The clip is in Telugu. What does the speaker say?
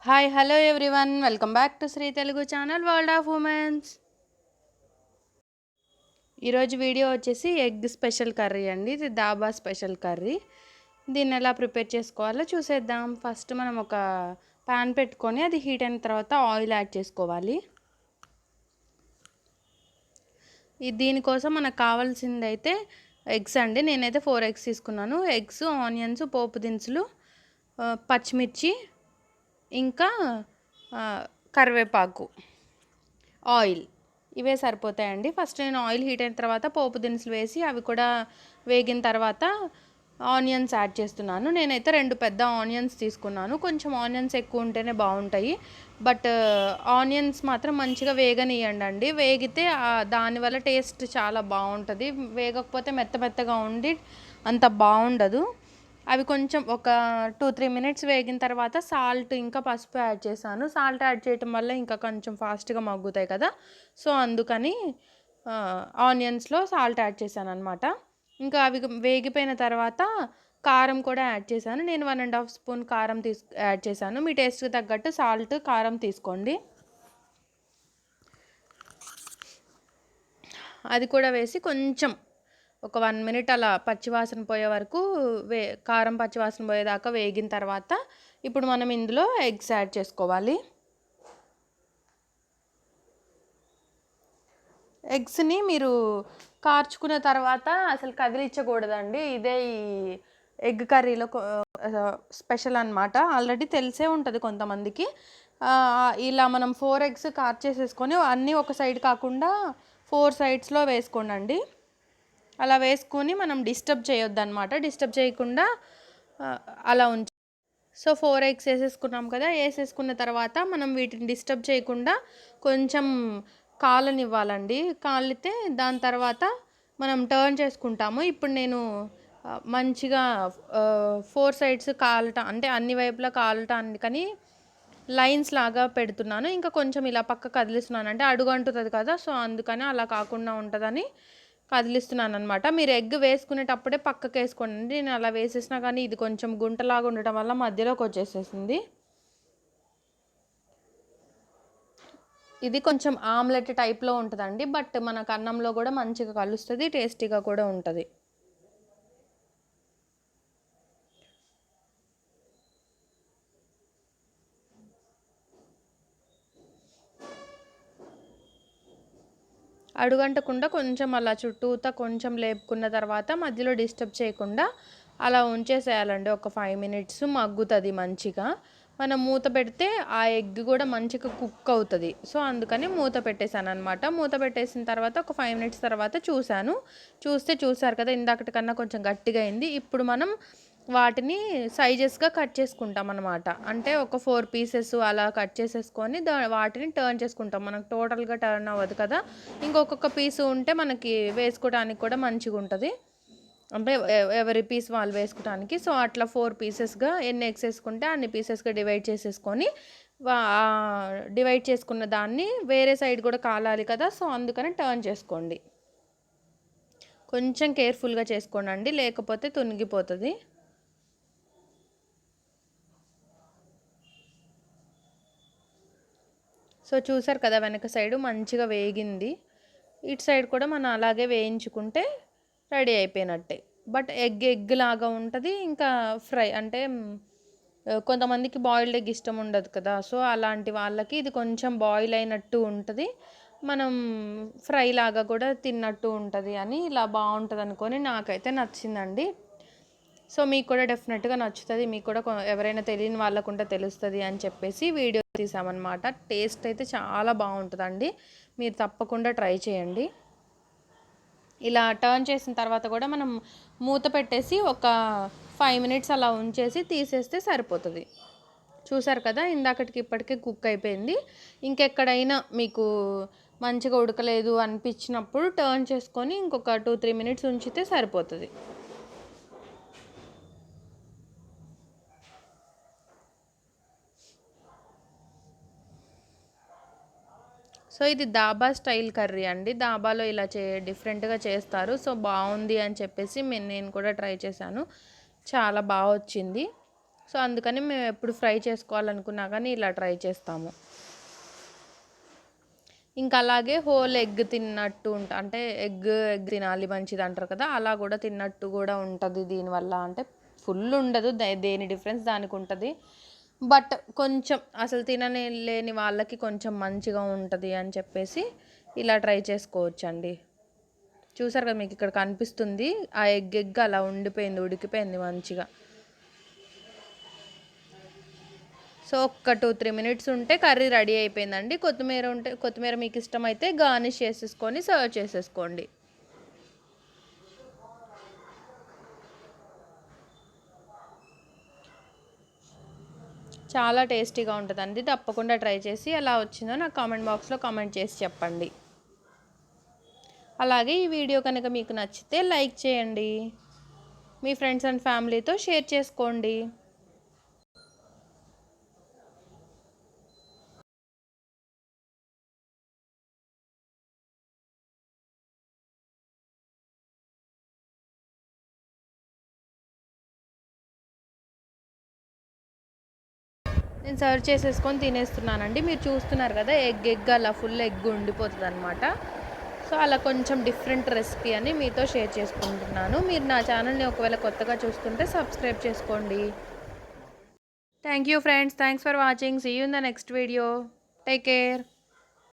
Hi hello everyone, welcome back to Shri Telugu channel world of womens. ఈరోజు వీడియో వచ్చేసి ఎగ్ స్పెషల్ కర్రీ అండి. ఇది దాబా స్పెషల్ కర్రీ. దీన్ని ఎలా ప్రిపేర్ చేసుకోవాలో చూసేద్దాం. ఫస్ట్ మనం ఒక ప్యాన్ పెట్టుకొని అది హీట్ అయిన తర్వాత ఆయిల్ యాడ్ చేసుకోవాలి. దీనికోసం మనకు కావాల్సింది అయితే ఎగ్స్ అండి. నేనైతే 4 ఎగ్స్ తీసుకున్నాను. ఎగ్స్, ఆనియన్స్, పోపు దినుసులు, పచ్చిమిర్చి, ఇంకా కరివేపాకు, ఆయిల్, ఇవే సరిపోతాయండి. ఫస్ట్ నేను ఆయిల్ హీట్ అయిన తర్వాత పోపు దినుసులు వేసి అవి కూడా వేగిన తర్వాత ఆనియన్స్ యాడ్ చేస్తున్నాను. నేనైతే 2 పెద్ద ఆనియన్స్ తీసుకున్నాను. కొంచెం ఆనియన్స్ ఎక్కువ ఉంటేనే బాగుంటాయి. బట్ ఆనియన్స్ మాత్రం మంచిగా వేగనియండి. వేగితే దానివల్ల టేస్ట్ చాలా బాగుంటుంది. వేగకపోతే మెత్తగా ఉండి అంత బాగుండదు. అవి కొంచెం ఒక 2-3 మినిట్స్ వేగిన తర్వాత సాల్ట్ ఇంకా పసుపు యాడ్ చేశాను. సాల్ట్ యాడ్ చేయటం వల్ల ఇంకా కొంచెం ఫాస్ట్గా మగ్గుతాయి కదా, సో అందుకని ఆనియన్స్లో సాల్ట్ యాడ్ చేశాను అనమాట. ఇంకా అవి వేగిపోయిన తర్వాత కారం కూడా యాడ్ చేశాను. నేను 1.5 స్పూన్ కారం యాడ్ చేశాను. మీ టేస్ట్కి తగ్గట్టు సాల్ట్, కారం తీసుకోండి. అది కూడా వేసి కొంచెం ఒక 1 మినిట్ అలా పచ్చివాసన పోయే వరకు కారం పచ్చివాసన పోయేదాకా వేగిన తర్వాత ఇప్పుడు మనం ఇందులో ఎగ్స్ యాడ్ చేసుకోవాలి. ఎగ్స్ని మీరు కార్చుకున్న తర్వాత అసలు కదిలించకూడదండి. ఇదే ఈ ఎగ్ కర్రీలో స్పెషల్ అనమాట. ఆల్రెడీ తెలిసే ఉంటుంది కొంతమందికి. ఇలా మనం 4 ఎగ్స్ కార్చేసేసుకొని అన్నీ ఒక సైడ్ కాకుండా 4 సైడ్స్లో వేసుకోండి. అలా వేసుకొని మనం డిస్టర్బ్ చేయొద్దు అనమాట. డిస్టర్బ్ చేయకుండా అలా సో 4 ఎగ్స్ వేసేసుకున్నాం కదా. వేసేసుకున్న తర్వాత మనం వీటిని డిస్టర్బ్ చేయకుండా కొంచెం కాలనివ్వాలండి. కాలితే దాని తర్వాత మనం టర్న్ చేసుకుంటాము. ఇప్పుడు నేను మంచిగా 4 సైడ్స్ కాలటం అంటే అన్ని వైపులా కాలటానికని లైన్స్ లాగా పెడుతున్నాను. ఇంకా కొంచెం ఇలా పక్క కదిలిస్తున్నాను, అంటే అడుగు అంటుతుంది కదా, సో అందుకని అలా కాకుండా ఉంటుందని కదిలిస్తున్నాను అనమాట. మీరు ఎగ్ వేసుకునేటప్పుడే పక్కకు వేసుకోండి. నేను అలా వేసేసినా కానీ ఇది కొంచెం గుంటలాగా ఉండటం వల్ల మధ్యలోకి వచ్చేసేసింది. ఇది కొంచెం ఆమ్లెట్ టైప్లో ఉంటుందండి, బట్ మనకు అన్నంలో కూడా మంచిగా కలుస్తుంది, టేస్టీగా కూడా ఉంటుంది. అడుగంటకుండా కొంచెం అలా చుట్టూతా కొంచెం లేపుకున్న తర్వాత మధ్యలో డిస్టర్బ్ చేయకుండా అలా ఉంచేసేయాలండి. ఒక 5 మినిట్స్ మగ్గుతుంది మంచిగా. మనం మూత పెడితే ఆ ఎగ్ కూడా మంచిగా కుక్ అవుతుంది. సో అందుకని మూత పెట్టేశాను అనమాట. మూత పెట్టేసిన తర్వాత ఒక 5 మినిట్స్ తర్వాత చూసారు కదా, ఇందాకటి కన్నా కొంచెం గట్టిగా అయింది. ఇప్పుడు మనం వాటిని సైజెస్గా కట్ చేసుకుంటాం అనమాట. అంటే ఒక 4 పీసెస్ అలా కట్ చేసేసుకొని వాటిని టర్న్ చేసుకుంటాం. మనకు టోటల్గా టర్న్ అవ్వదు కదా, ఇంకొక పీసు ఉంటే మనకి వేసుకోవడానికి కూడా మంచిగా ఉంటుంది, అంటే ఎవరి పీస్ వాళ్ళు వేసుకోవడానికి. సో అట్లా 4 పీసెస్గా ఎన్ని ఎగ్స్ వేసుకుంటే అన్ని పీసెస్గా డివైడ్ చేసేసుకొని డివైడ్ చేసుకున్న దాన్ని వేరే సైడ్ కూడా కాలాలి కదా, సో అందుకని టర్న్ చేసుకోండి. కొంచెం కేర్ఫుల్గా చేసుకోండి, లేకపోతే తునిగిపోతుంది. సో చూసారు కదా, వెనక సైడు మంచిగా వేగింది. ఇటు సైడ్ కూడా మనం అలాగే వేయించుకుంటే రెడీ అయిపోయినట్టే. బట్ ఎగ్ లాగా ఉంటుంది. ఇంకా ఫ్రై అంటే కొంతమందికి బాయిల్డ్ ఎగ్ ఇష్టం ఉండదు కదా, సో అలాంటి వాళ్ళకి ఇది కొంచెం బాయిల్ అయినట్టు ఉంటుంది, మనం ఫ్రై లాగా కూడా తిన్నట్టు ఉంటుంది అని ఇలా బాగుంటుంది అనుకొని నాకైతే నచ్చిందండి. సో మీకు కూడా డెఫినెట్గా నచ్చుతుంది. మీకు కూడా ఎవరైనా తెలియని వాళ్ళకుంటే తెలుస్తుంది అని చెప్పేసి వీడియో తీసామన్నమాట. టేస్ట్ అయితే చాలా బాగుంటుందండి, మీరు తప్పకుండా ట్రై చేయండి. ఇలా టర్న్ చేసిన తర్వాత కూడా మనం మూత పెట్టేసి ఒక 5 మినిట్స్ అలా ఉంచేసి తీసేస్తే సరిపోతుంది. చూసారు కదా, ఇందాకటికి ఇప్పటికే కుక్ అయిపోయింది. ఇంకెక్కడైనా మీకు మంచిగా ఉడకలేదు అనిపించినప్పుడు టర్న్ చేసుకొని ఇంకొక 2-3 మినిట్స్ ఉంచితే సరిపోతుంది. సో ఇది దాబా స్టైల్ కర్రీ అండి. దాబాలో ఇలా డిఫరెంట్గా చేస్తారు. సో బాగుంది అని చెప్పేసి నేను కూడా ట్రై చేశాను, చాలా బాగా వచ్చింది. సో అందుకని మేము ఎప్పుడు ఫ్రై చేసుకోవాలనుకున్నా కానీ ఇలా ట్రై చేస్తాము. ఇంకా అలాగే హోల్ ఎగ్ తిన్నట్టు అంటే ఎగ్ తినాలి మంచిది అంటారు కదా, అలా కూడా తిన్నట్టు కూడా ఉంటుంది దీనివల్ల. అంటే ఫుల్ ఉండదు, దేని డిఫరెన్స్ దానికి ఉంటుంది. బట్ కొంచెం అసలు తినలేని వాళ్ళకి కొంచెం మంచిగా ఉంటుంది అని చెప్పేసి ఇలా ట్రై చేసుకోవచ్చండి. చూసారు కదా, మీకు ఇక్కడ కనిపిస్తుంది ఆ ఎగ్ అలా ఉండిపోయింది, ఉడికిపోయింది మంచిగా. సో ఒక్క 2-3 మినిట్స్ ఉంటే కర్రీ రెడీ అయిపోయిందండి. కొత్తిమీర మీకు ఇష్టమైతే గార్నిష్ చేసేసుకొని సర్వ్ చేసేసుకోండి. చాలా టేస్టీగా ఉంటుందండి. తప్పకుండా ట్రై చేసి ఎలా వచ్చిందో నాకు కామెంట్ బాక్స్లో కామెంట్ చేసి చెప్పండి. అలాగే ఈ వీడియో కనుక మీకు నచ్చితే లైక్ చేయండి, మీ ఫ్రెండ్స్ అండ్ ఫ్యామిలీతో షేర్ చేసుకోండి. నేను సర్వ్ చేసేసుకొని తినేస్తున్నానండి. మీరు చూస్తున్నారు కదా, ఎగ్ అలా ఫుల్ ఎగ్ ఉండిపోతుంది అనమాట. సో అలా కొంచెం డిఫరెంట్ రెసిపీ అని మీతో షేర్ చేసుకుంటున్నాను. మీరు నా ఛానల్ని ఒకవేళ కొత్తగా చూస్తుంటే సబ్స్క్రైబ్ చేసుకోండి. Thank you friends, thanks for watching. See you in the next video. Take care.